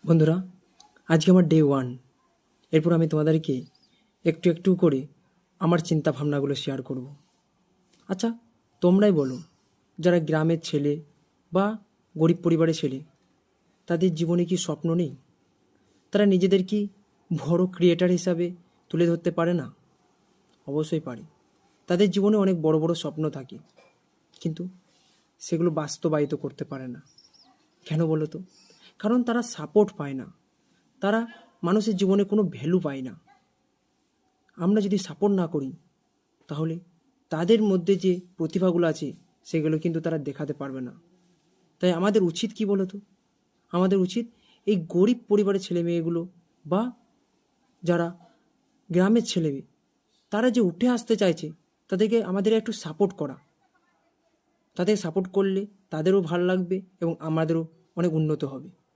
বন্ধুরা, আজকে আমার ডে 1। এরপর আমি তোমাদেরকে একটু একটু করে আমার চিন্তা ভাবনাগুলো শেয়ার করব। আচ্ছা, তোমরাই বলো, যারা গ্রামের ছেলে বা গরিব পরিবারের ছেলে, তাদের জীবনে কি স্বপ্ন নেই? তারা নিজেদের কি বড় ক্রিয়েটার হিসাবে তুলে ধরতে পারে না? অবশ্যই পারে। তাদের জীবনে অনেক বড় বড় স্বপ্ন থাকে, কিন্তু সেগুলো বাস্তবায়িত করতে পারে না। কেন বলো তো? কারণ তারা সাপোর্ট পায় না। তারা মানুষের জীবনে কোনো ভ্যালু পায় না। আমরা যদি সাপোর্ট না করি, তাহলে তাদের মধ্যে যে প্রতিভাগুলো আছে সেগুলো কিন্তু তারা দেখাতে পারবে না। তাই আমাদের উচিত কি বলো তো? আমাদের উচিত এই গরিব পরিবারের ছেলে মেয়েগুলো বা যারা গ্রামের ছেলে মেয়ে, তারা যে উঠে আসতে চাইছে, তাদেরকে আমাদের একটু সাপোর্ট করা। তাদের সাপোর্ট করলে তাদেরও ভালো লাগবে এবং আমাদেরও অনেক উন্নত হবে।